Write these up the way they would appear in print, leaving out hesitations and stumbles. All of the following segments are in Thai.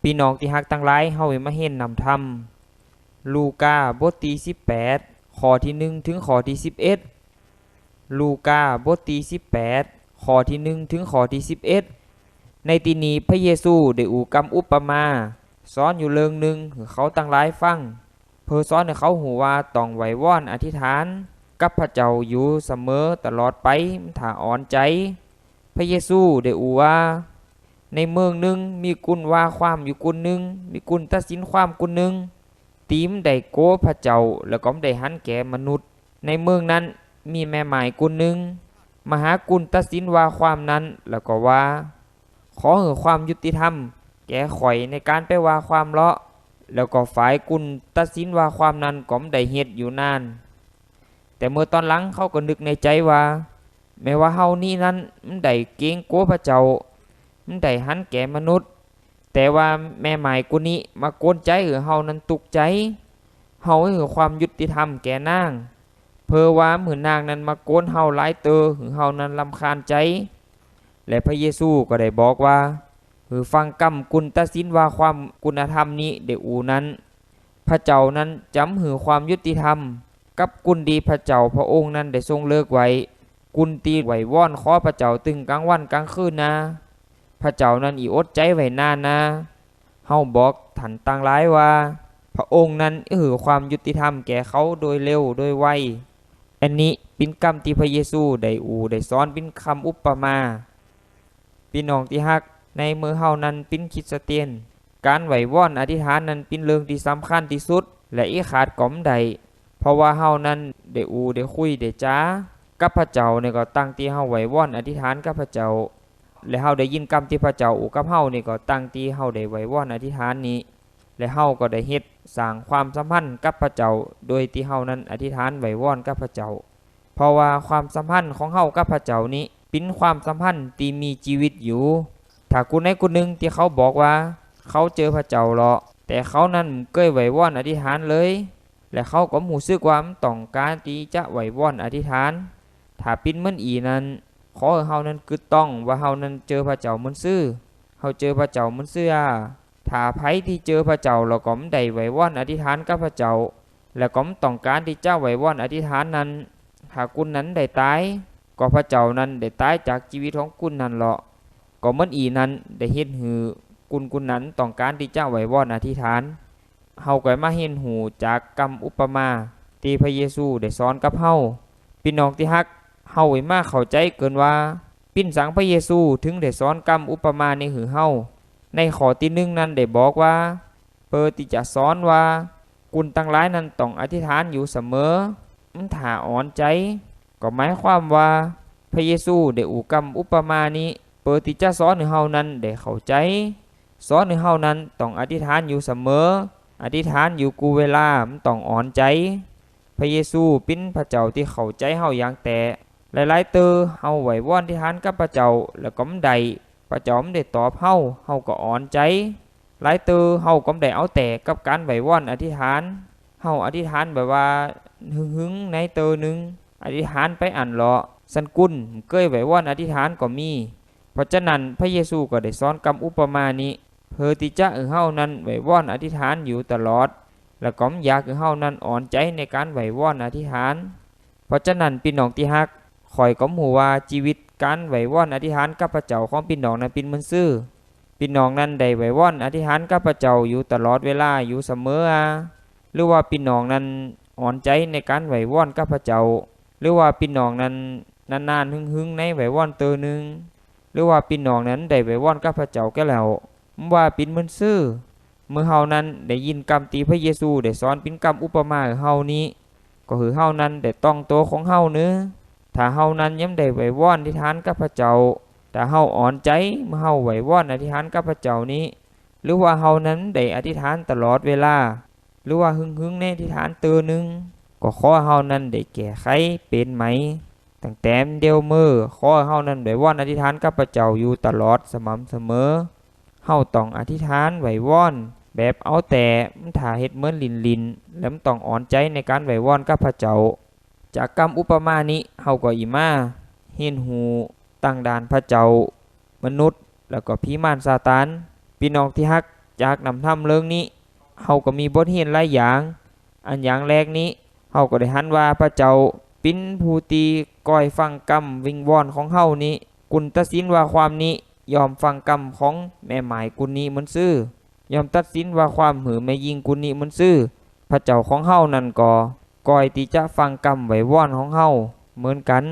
พี่น้องที่ฮักตั้งหลายเฮามาเห็นนำธรรมลูกาบทที่18ข้อที่1ถึงข้อที่11ลูกาบทที่18ข้อที่1ถึงข้อที่11ในที่นี้พระเยซูได้อูกำอุปมาสอนอยู่เรื่องหนึ่งให้เขาตั้งหลายฟังเพื่อสอนให้เขาหูว่าต้องไหววอนอธิษฐานกับพระเจ้าอยู่เสมอตลอดไปถ้าอ่อนใจพระเยซูได้อูว่าในเมืองหนึ่งมีกุนว่าความอยู่กุนหนึ่งมีกุนตัดสินความกุนหนึ่งตีมได้โกพระเจ้าแล้วก็ได้หันแก่มนุษย์ในเมืองนั้นมีแม่หมายกุนหนึ่งมหากุนตัดสินว่าความนั้นแล้วก็ว่าขอให้ความยุติธรรมแก่ข่อยในการไปว่าความเลาะแล้วก็ฝ่ายกุนตัดสินว่าความนั้นก็ได้เฮ็ดอยู่นานแต่เมื่อตอนหลังเขาก็นึกในใจว่าแม้ว่าเฮานี่นั้นมันได้เกรงกลัวพระเจ้ามันได้หันแก่มนุษย์แต่ว่าแม่หมายกุนี้มาโกนใจเฮานั้นตุกใจเฮาให้ความยุติธรรมแก่นางเพอว่าเหมือนนางนั้นมาโกนเฮาหลายเตอเฮานั้นรำคาญใจและพระเยซูก็ได้บอกว่าฟังกำกุนตัดสินว่าความคุณธรรมนี้เดอูนั้นพระเจ้านั้นจำหือความยุติธรรมกับกุนดีพระเจ้าพระองค์นั้นได้ทรงเลิกไว้กุนตีไหวว่อนขอพระเจ้าตึงกลางวันกลางคืนนะพระเจ้านั้นอดใจไว้นานนะเฮาบอกถันต่างหลายว่าพระองค์นั้นความยุติธรรมแก่เขาโดยเร็วโดยไวอันนี้เป็นคำที่พระเยซูได้สอนเป็นคำอุปมาพี่น้องที่ฮักในมือเฮานั้นเป็นคริสเตียนการไหวว่อนอธิษฐานนั้นเป็นเรื่องที่สำคัญที่สุดและอีขาดก่อมใดเพราะว่าเฮานั้นได้คุยได้จ้ากับพระเจ้าเนี่ยก็ตั้งที่เฮาไหวว่อนอธิษฐานกับพระเจ้าและเฮาได้ยินคำที่พระเจ้ากับเฮานี่ก็ตั้งที่เฮาได้ไหวว่อนอธิษฐานนี้และเฮาก็ได้เฮ็ดสร้างความสัมพันธ์กับพระเจ้าโดยที่เฮานั้นอธิษฐานไหวว่อนกับพระเจ้าเพราะว่าความสัมพันธ์ของเฮากับพระเจ้านี้เป็นความสัมพันธ์ที่มีชีวิตอยู่ถ้าคนใดคนหนึ่งที่เขาบอกว่าเขาเจอพระเจ้าหรอแต่เขานั้นเกยไหวว่อนอธิษฐานเลยและเขาก็รู้สึกว่าต้องการที่จะไหวว่อนอธิษฐานถ้าปิ้นมันอีนั้นขอให้เฮานั้นกึดต้องว่าเฮานั้นเจอพระเจ้ามันซื่อเฮาเจอพระเจ้ามันซื่อถ้าไผที่เจอพระเจ้าเราก็ได้ไหวว่อนอธิษฐานกับพระเจ้าและก็ต้องการที่จะไหวว่อนอธิษฐานนั้นถ้าคุณนั้นได้ตายก็พระเจ้านั้นได้ตายจากชีวิตของคุณนั้นหรอก็มันอีนั้นได้เฮ็ดหือกุนนั้นต้องการที่จะไหวว่อนอธิษฐานเฮาก็มาเห็นหูจากคำอุปมาที่พระเยซูได้สอนกับเฮาพี่น้องที่ฮักเฮามาเข้าใจเกินว่าปิ้นสังพระเยซูถึงได้สอนคำอุปมาในหือเฮาในข้อที่1นั้นได้บอกว่าเปิดที่จะสอนว่ากุนตั้งหลายนั้นต้องอธิษฐานอยู่เสมอถ้าอ่อนใจก็หมายความว่าพระเยซูได้อูคำอุปมานี้เปิดที่จะสอนให้เฮานั้นได้เข้าใจสอนให้เฮานั้นต้องอธิษฐานอยู่เสมออธิษฐานอยู่กูเวลามันต้องอ่อนใจพระเยซูเป็นพระเจ้าที่เข้าใจเฮาอย่างแต่หลายๆเตอเฮาไหวว่อนอธิษฐานกับพระเจ้าแล้วก็ได้พระเจ้าได้ตอบเฮาก็อ่อนใจหลายเตอเฮาก็ได้เอาแต่กับการไหวว่อนอธิษฐานเฮาอธิษฐานแบบว่าหึงในเตอหนึ่งอธิษฐานไปอันเลาะสันกุนเกยไหวว่อนอธิษฐานก็มีเพราะฉะนั้นพระเยซูก็ได้สอนคำอุปมานี้เพื่อที่จะเฮานั้นไหวว่อนอธิษฐานอยู่ตลอดและก็อยากเฮานั้นอ่อนใจในการไหวว่อนอธิษฐานเพราะฉะนั้นพี่น้องที่ฮักข่อยก็หูว่าชีวิตการไหวว่อนอธิษฐานกับพระเจ้าของพี่น้องนั้นเป็นมันซื่อพี่น้องนั้นได้ไหวว่อนอธิษฐานกับพระเจ้าอยู่ตลอดเวลาอยู่เสมอหรือว่าพี่น้องนั้นอ่อนใจในการไหวว่อนกับพระเจ้าหรือว่าพี่น้องนั้นนานๆหึงในไหวว่อนเตอหนึ่งหรือว่าพี่น้องนั้นได้ไหวว่อนกับพระเจ้าก็แล้วว่าเป็นมันซื่อเมื่อเฮานั้นได้ยินคำตีพระเยซูได้สอนเป็นคำอุปมาเฮานี้ก็คือเฮานั้นได้ต้องตัวของเฮาเนื้อถ้าเฮานั้นย้ำได้ไหวว่อนอธิษฐานกับพระเจ้าถ้าเฮาอ่อนใจเมื่อเฮาไหวว่อนอธิษฐานกับพระเจ้านี้หรือว่าเฮานั้นได้อธิษฐานตลอดเวลาหรือว่าหึงในอธิษฐานเตอหนึ่งก็ขอเฮานั้นได้แก้ไขเป็นไหมตั้งแต่เดียวมือขอเฮานั้นไหวว่อนอธิษฐานกับพระเจ้าอยู่ตลอดสม่ำเสมอเฮาต้องอธิษฐานไหวว่อนแบบเอาแต่ถ่าเฮ็ดเหมือนลินแล้วต้องอ่อนใจในการไหวว่อนกับพระเจ้าจากคำอุปมานี้เฮาก็อีมาเห็นหูตั้งด่านพระเจ้ามนุษย์แล้วก็ผีมารซาตานพี่น้องที่ฮัก จากนำธรรมเรื่องนี้เฮาก็มีบทเรียนหลายอย่างอันอย่างแรกนี้เฮาก็ได้หันว่าพระเจ้าปิ้นผู้ตีก้อยฟังกรรมวิงวอนของเฮานี้กุนตัดสินว่าความนี้ยอมฟังกรรมของแม่หมายกุนนี้มันซื่อยอมตัดสินว่าความหือแม่ยิงกุนนี้มันซื่อพระเจ้าของเฮานั่นก็ก้อยที่จะฟังกรรมไว้วอนของเฮาเหมือนกัน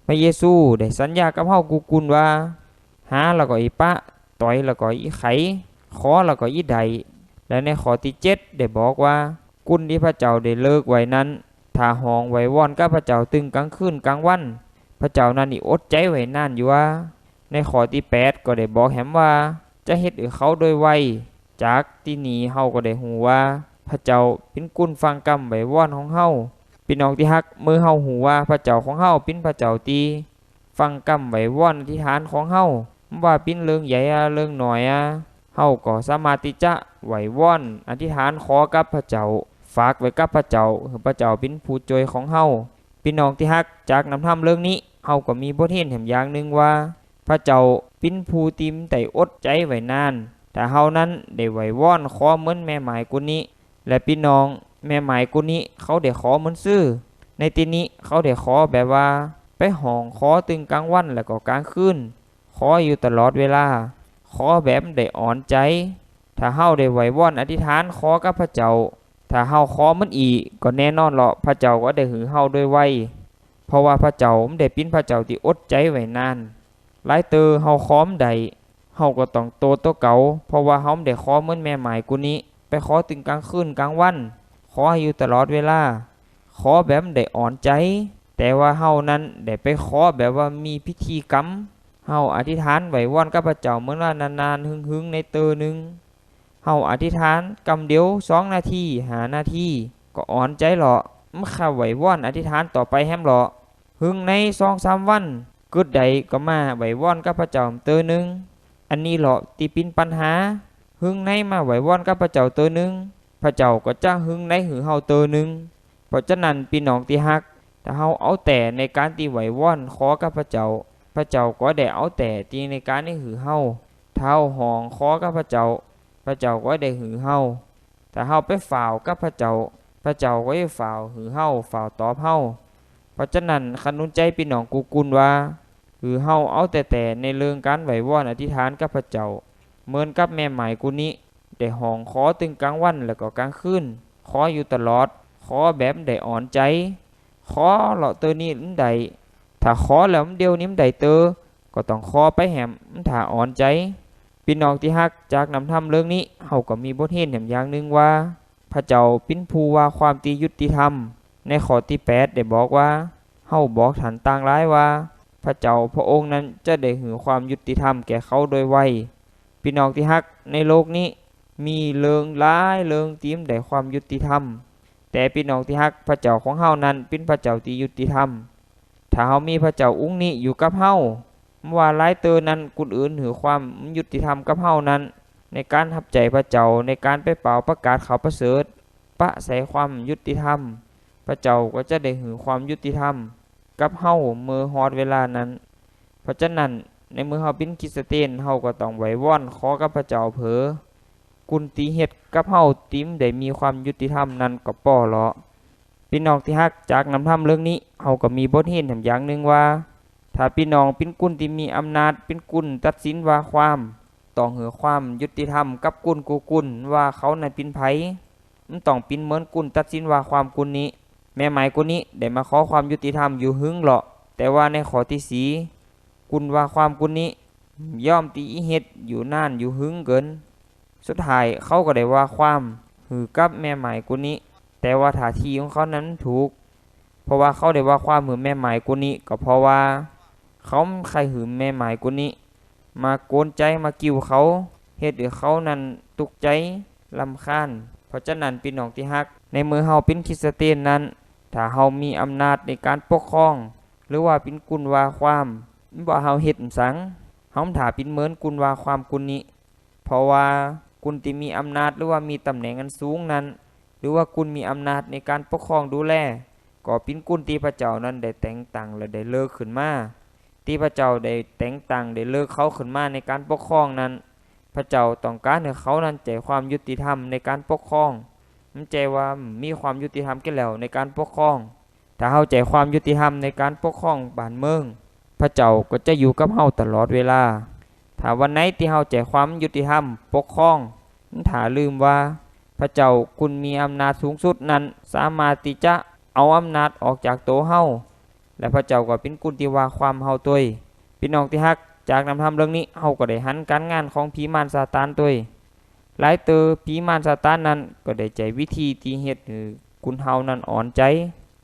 พระเยซูได้สัญญากับเฮากุนว่าหาแล้วก็อีปะต่อยแล้วก็อีไขขอแล้วก็อีใดและในข้อที่7ได้บอกว่ากุนที่พระเจ้าได้เลิกไว้นั้นถ้าห้องไว้วอนกับพระเจ้าตึงกลางคืนกลางวันพระเจ้านั้นนี่อดใจไว้นานอยู่ว่าในข้อที่8ก็ได้บอกแหมว่าจะเฮ็ดให้เขาโดยไวจากที่นี้เฮาก็ได้ฮู้ว่าพระเจ้าเป็นกุนฟังกรรมไว้วอนของเฮาพี่น้องที่ฮักมือเฮาฮู้ว่าพระเจ้าของเฮาเป็นพระเจ้าที่ฟังกรรมไว้วอนอธิษฐานของเฮาว่าเป็นเรื่องใหญ่เรื่องน้อยเฮาก็สามารถที่จะไหว้วอนอธิษฐานขอกับพระเจ้าฝากไว้กับพระเจ้าคือพระเจ้าเป็นผู้ช่วยของเฮาพี่น้องที่ฮักจากนำธรรมเรื่องนี้เฮาก็มีบทเรียนแห่งอย่างหนึ่งว่าพระเจ้าเป็นผู้ติมแต่อดใจไว้นานแต่เฮานั้นได้ไหว้วอนขอเหมือนแม่หมายกุนี้และพี่น้องแม่หมายกุนี้เขาได้ขอเหมือนซื่อในที่นี้เขาได้ขอแบบว่าไปห้องขอตึงกลางวันแล้วก็กลางคืนขออยู่ตลอดเวลาขอแบบได้อ่อนใจถ้าเฮาได้ไหว้วอนอธิษฐานขอกับพระเจ้าถ้าเฮาขอมันอีกก็แน่นอนหรอกพระเจ้าก็ได้หือเฮาด้วยไวเพราะว่าพระเจ้าได้เป็นพระเจ้าที่อดใจไว้นานหลายเตอเฮาขอมใดเฮาก็ต้องโตตัวเก่าเพราะว่าเฮาได้ขอเหมือนแม่หมายกุนี้ไปขอถึงกลางคืนกลางวันขออยู่ตลอดเวลาขอแบบได้อ่อนใจแต่ว่าเฮานั้นได้ไปขอแบบว่ามีพิธีกรรมเฮาอธิษฐานไหว้วอนกับพระเจ้าเหมือนว่านานๆหึงๆในเตอหนึ่งเฮาอธิษฐานกำเดียว2นาที5นาทีก็อ่อนใจหรอมข้าไหว้วอนอธิษฐานต่อไปแฮมหรอหึงใน2-3วันกึดใดก็มาไหว้วอนกับพระเจ้าเตอหนึ่งอันนี้หรอที่เป็นปัญหาหึงในมาไหว้วอนกับพระเจ้าเตอหนึ่งพระเจ้าก็จะหึงในหือเฮาเตอหนึ่งเพราะฉะนั้นพี่น้องที่ฮักถ้าเฮาเอาแต่ในการที่ไหว้วอนขอกับพระเจ้าพระเจ้าก็ได้เอาแต่ที่ในการที่หือเฮาเท้าห้องขอกับพระเจ้าพระเจ้าก็ได้หือเฮาถ้าเฮาไปฝ่าวกับพระเจ้าพระเจ้าก็ได้ฝ่าวหือเฮาฝ่าวตอบเฮาเพราะฉะนั้นขนุนใจพี่น้องกุลว่าหือเฮาเอาแต่ในเรื่องการไหว้วอนอธิษฐานกับพระเจ้าเหมือนกับแม่หมายกุนี้ได้ห้องขอตึงกลางวันแล้วก็กลางคืนขออยู่ตลอดขอแบบได้อ่อนใจขอเหล่าเตอนี้มันได้ถ้าขอแล้วมันเดียวนี้มันได้เตอก็ต้องขอไปแหมมันถ้าอ่อนใจพี่น้องที่ฮักจากนำธรรมเรื่องนี้เฮาก็มีบทเรียนอย่างหนึ่งว่าพระเจ้าเป็นผู้ว่าความตียุติธรรมในข้อที่8ได้บอกว่าเฮาบอกฐานต่างหลายว่าพระเจ้าพระองค์นั้นจะได้หือความยุติธรรมแก่เขาโดยไวพี่น้องที่ฮักในโลกนี้มีเรื่องหลายเรื่องที่ได้ความยุติธรรมแต่พี่น้องที่ฮักพระเจ้าของเฮานั้นเป็นพระเจ้าที่ยุติธรรมถ้าเฮามีพระเจ้าองค์นี้อยู่กับเฮาว่าหลายเตอนั้นกุนอื่นหือความยุติธรรมกับเฮานั้นในการทับใจพระเจ้าในการไปเป่าประกาศข่าวประเสริฐปะใส่ความยุติธรรมพระเจ้าก็จะได้หือความยุติธรรมกับเฮาเมื่อฮอดเวลานั้นเพราะฉะนั้นในเมื่อเฮาเป็นคริสเตียนเฮาก็ต้องไหว้วอนขอกับพระเจ้าเผอกุนตีเฮ็ดกับเฮาติมได้มีความยุติธรรมนั้นก็ป้อเลาะพี่น้องที่ฮักจากนำธรรมเรื่องนี้เฮาก็มีบทเรียนอย่างหนึ่งว่าถ้าพี่น้องเป็นกุนที่มีอำนาจเป็นกุนตัดสินว่าความต้องหือความยุติธรรมกับกุนกุนว่าเขานั้นเป็นไผมันต้องเป็นเหมือนกุนตัดสินว่าความกุนนี้แม่หมายกุนนี้ได้มาขอความยุติธรรมอยู่หึงเหรอแต่ว่าในข้อที่4กุนว่าความกุนนี้ย่อมตีเฮ็ดอยู่นานอยู่หึงเกินสุดท้ายเขาก็ได้ว่าความหือกับแม่หมายกุนนี้แต่ว่าท่าทีของเขานั้นถูกเพราะว่าเขาได้ว่าความหือแม่หมายกุนนี้ก็เพราะว่าเขาใครหือแม่หมายกุนนี้มาโกนใจมากิ้วเขาเฮ็ดให้เขานั้นตุกใจรำคาญเพราะฉะนั้นพี่น้องที่ฮักในมือเฮาเป็นคริสเตียนนั้นถ้าเฮามีอำนาจในการปกครองหรือว่าเป็นกุนว่าความบ่เฮาเฮ็ดสังเฮาถ้าเป็นเหมือนกุนว่าความกุนนี้เพราะว่ากุนที่มีอำนาจหรือว่ามีตำแหน่งอันสูงนั้นหรือว่ากุนมีอำนาจในการปกครองดูแลก็เป็นกุนที่พระเจ้านั้นได้แต่งตั้งและได้เลิกขึ้นมาที่พระเจ้าได้แต่งตั้งได้เลิกเขาขึ้นมาในการปกครองนั้นพ ระเจ้าต้องการให้เขานั้นใจความยุติธรรมในการปกครองมันใจว่ามีความยุติธรรมกันแล้วในการปกครองถ้าเฮาใจความยุติธรรมในการปกครองบ้านเมืองพระเจ้าก็จะอยู่กับเฮาตลอดเวลาถ้าวันไหนที่เฮาใจความยุติธรรมปกครองถ้าลืมว่าพระเจ้าคุณมีอำนาจสูงสุดนั้นสามารถที่จะเอาอำนาจออกจากตัวเฮาและพระเจ้าก็เป็นกุนที่ว่าความเฮาตัวพี่น้องที่ฮักจากนำทำเรื่องนี้เฮาก็ได้หันการงานของผีมารซาตานตัวหลายเตอผีมารซาตานนั้นก็ได้ใจวิธีที่เฮ็ดให้คุณเฮานั้นอ่อนใจ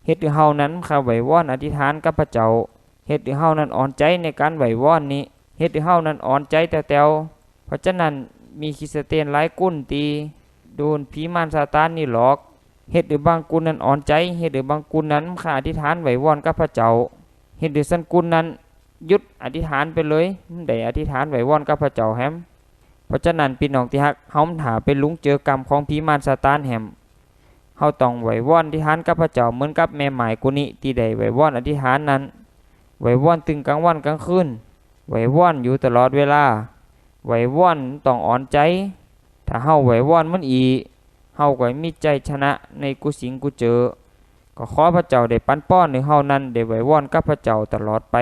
เฮ็ดให้เฮานั้นเข้าไหว้วอนอธิษฐานกับพระเจ้าเฮ็ดให้เฮานั้นอ่อนใจในการไหว้วอนนี้เฮ็ดให้เฮานั้นอ่อนใจแต้วๆเพราะฉะนั้นมีคริสเตียนหลายกุนตีโดนผีมารซาตานนี่หลอกเฮ็ดให้บางกุนนั้นอ่อนใจเฮ็ดให้บางกุนนั้นขาอธิษฐานไหว้วอนกับพระเจ้าเฮ็ดให้สันกุนนั้นหยุดอธิษฐานไปเลยได้อธิษฐานไหว้วอนกับพระเจ้าแฮมเพราะฉะนั้นพี่น้องที่ฮักเฮาถาเป็นลุงเจอกรรมของผีมารซาตานแฮมเฮาต้องไหว้วอนอธิษฐานกับพระเจ้าเหมือนกับแม่หมายกุนี้ที่ได้ไหว้วอนอธิษฐานนั้นไหว้วอนตึงกลางวันกลางคืนไหว้วอนอยู่ตลอดเวลาไหว้วอนต้องอ่อนใจถ้าเฮาไหว้วอนมันอีเฮาก็มีใจชนะในกุสิงกุเจอก็ขอพระเจ้าได้ปันป้อนให้เฮานั้นได้ไหว้วอนกับพระเจ้าตลอดไป